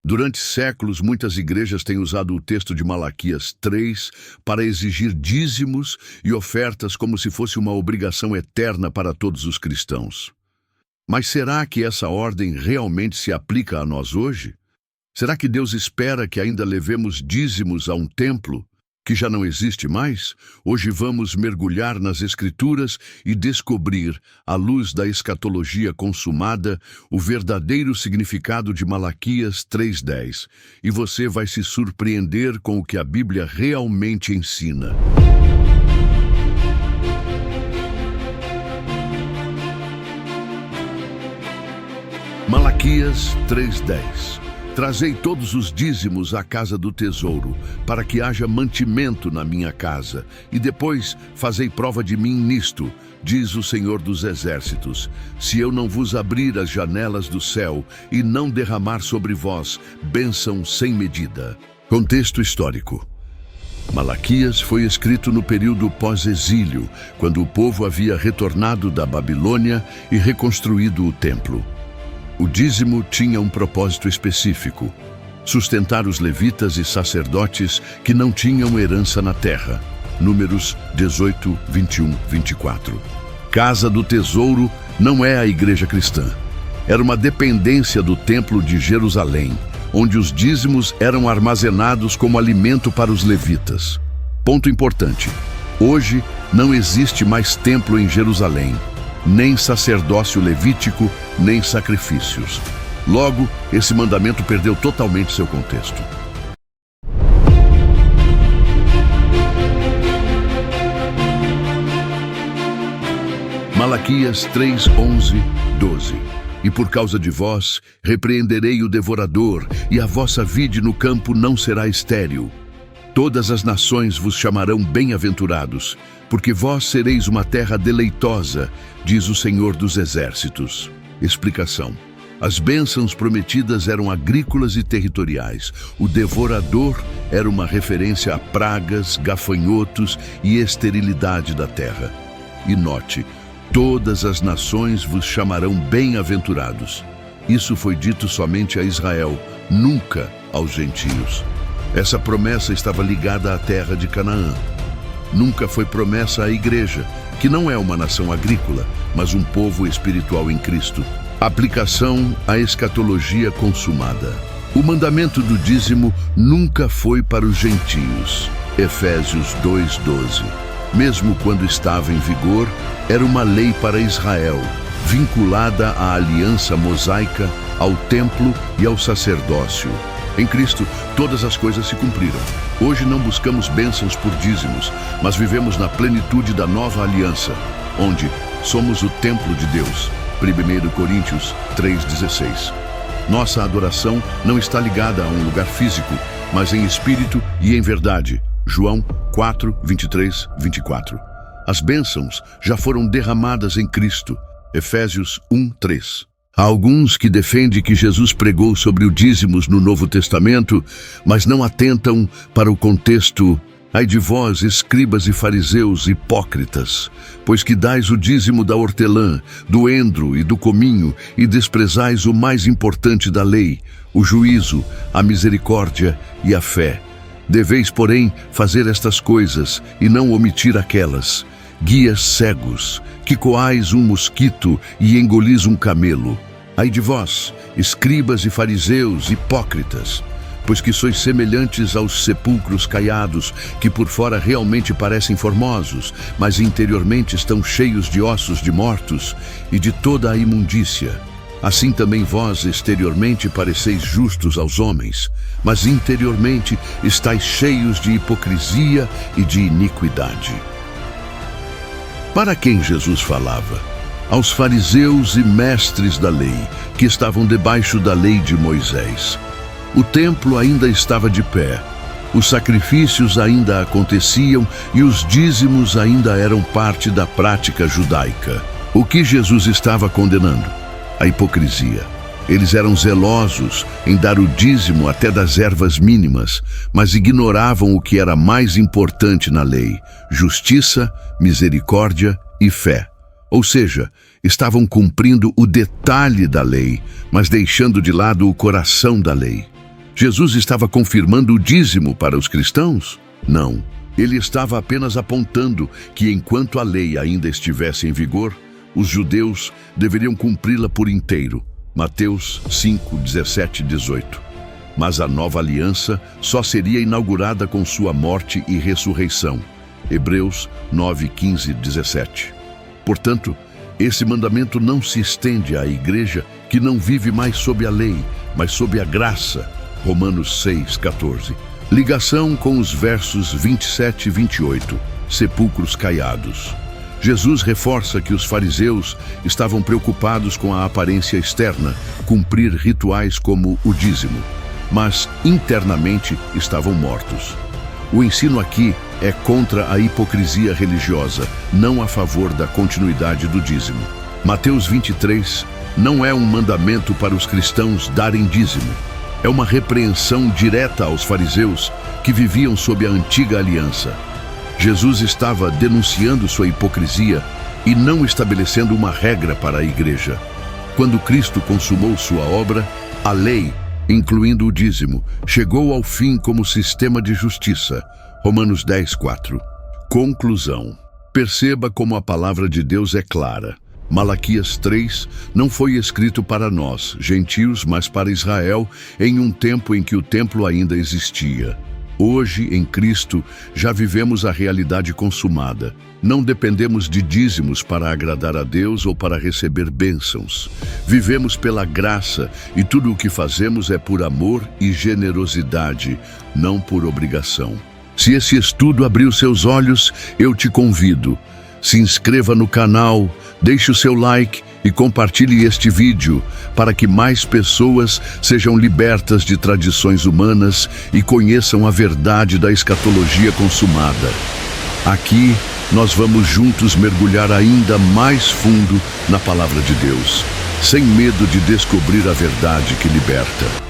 Durante séculos, muitas igrejas têm usado o texto de Malaquias 3 para exigir dízimos e ofertas como se fosse uma obrigação eterna para todos os cristãos. Mas será que essa ordem realmente se aplica a nós hoje? Será que Deus espera que ainda levemos dízimos a um templo que já não existe mais? Hoje vamos mergulhar nas Escrituras e descobrir, à luz da escatologia consumada, o verdadeiro significado de Malaquias 3:10. E você vai se surpreender com o que a Bíblia realmente ensina. Malaquias 3:10. Trazei todos os dízimos à casa do tesouro, para que haja mantimento na minha casa, e depois fazei prova de mim nisto, diz o Senhor dos Exércitos, se eu não vos abrir as janelas do céu e não derramar sobre vós bênção sem medida. Contexto histórico. Malaquias foi escrito no período pós-exílio, quando o povo havia retornado da Babilônia e reconstruído o templo. O dízimo tinha um propósito específico: sustentar os levitas e sacerdotes que não tinham herança na terra. Números 18, 21, 24. Casa do Tesouro não é a igreja cristã. Era uma dependência do Templo de Jerusalém, onde os dízimos eram armazenados como alimento para os levitas. Ponto importante: hoje não existe mais templo em Jerusalém, nem sacerdócio levítico, nem sacrifícios. Logo, esse mandamento perdeu totalmente seu contexto. Malaquias 3, 11, 12. E por causa de vós, repreenderei o devorador, e a vossa vide no campo não será estéril. Todas as nações vos chamarão bem-aventurados, porque vós sereis uma terra deleitosa, diz o Senhor dos Exércitos. Explicação: as bênçãos prometidas eram agrícolas e territoriais. O devorador era uma referência a pragas, gafanhotos e esterilidade da terra. E note, todas as nações vos chamarão bem-aventurados. Isso foi dito somente a Israel, nunca aos gentios. Essa promessa estava ligada à terra de Canaã. Nunca foi promessa à igreja, que não é uma nação agrícola, mas um povo espiritual em Cristo. Aplicação à escatologia consumada. O mandamento do dízimo nunca foi para os gentios. Efésios 2:12. Mesmo quando estava em vigor, era uma lei para Israel, vinculada à aliança mosaica, ao templo e ao sacerdócio. Em Cristo, todas as coisas se cumpriram. Hoje não buscamos bênçãos por dízimos, mas vivemos na plenitude da nova aliança, onde somos o templo de Deus. 1 Coríntios 3:16. Nossa adoração não está ligada a um lugar físico, mas em espírito e em verdade. João 4, 23, 24. As bênçãos já foram derramadas em Cristo. Efésios 1:3. Há alguns que defendem que Jesus pregou sobre o dízimos no Novo Testamento, mas não atentam para o contexto. Ai de vós, escribas e fariseus hipócritas, pois que dais o dízimo da hortelã, do endro e do cominho, e desprezais o mais importante da lei, o juízo, a misericórdia e a fé. Deveis, porém, fazer estas coisas e não omitir aquelas. Guias cegos, que coais um mosquito e engolis um camelo. Ai de vós, escribas e fariseus hipócritas, pois que sois semelhantes aos sepulcros caiados, que por fora realmente parecem formosos, mas interiormente estão cheios de ossos de mortos e de toda a imundícia. Assim também vós exteriormente pareceis justos aos homens, mas interiormente estáis cheios de hipocrisia e de iniquidade. Para quem Jesus falava? Aos fariseus e mestres da lei, que estavam debaixo da lei de Moisés. O templo ainda estava de pé, os sacrifícios ainda aconteciam e os dízimos ainda eram parte da prática judaica. O que Jesus estava condenando? A hipocrisia. Eles eram zelosos em dar o dízimo até das ervas mínimas, mas ignoravam o que era mais importante na lei: justiça, misericórdia e fé. Ou seja, estavam cumprindo o detalhe da lei, mas deixando de lado o coração da lei. Jesus estava confirmando o dízimo para os cristãos? Não. Ele estava apenas apontando que, enquanto a lei ainda estivesse em vigor, os judeus deveriam cumpri-la por inteiro. Mateus 5, 17 e 18. Mas a nova aliança só seria inaugurada com sua morte e ressurreição. Hebreus 9, 15 e 17. Portanto, esse mandamento não se estende à igreja que não vive mais sob a lei, mas sob a graça. Romanos 6, 14. Ligação com os versos 27 e 28. Sepulcros caiados. Jesus reforça que os fariseus estavam preocupados com a aparência externa, cumprir rituais como o dízimo, mas internamente estavam mortos. O ensino aqui é contra a hipocrisia religiosa, não a favor da continuidade do dízimo. Mateus 23 não é um mandamento para os cristãos darem dízimo. É uma repreensão direta aos fariseus que viviam sob a antiga aliança. Jesus estava denunciando sua hipocrisia e não estabelecendo uma regra para a igreja. Quando Cristo consumou sua obra, a lei, incluindo o dízimo, chegou ao fim como sistema de justiça. Romanos 10, 4. Conclusão. Perceba como a palavra de Deus é clara. Malaquias 3 não foi escrito para nós, gentios, mas para Israel, em um tempo em que o templo ainda existia. Hoje, em Cristo, já vivemos a realidade consumada. Não dependemos de dízimos para agradar a Deus ou para receber bênçãos. Vivemos pela graça e tudo o que fazemos é por amor e generosidade, não por obrigação. Se esse estudo abriu seus olhos, eu te convido. Se inscreva no canal, deixe o seu like e compartilhe este vídeo para que mais pessoas sejam libertas de tradições humanas e conheçam a verdade da escatologia consumada. Aqui, nós vamos juntos mergulhar ainda mais fundo na palavra de Deus, sem medo de descobrir a verdade que liberta.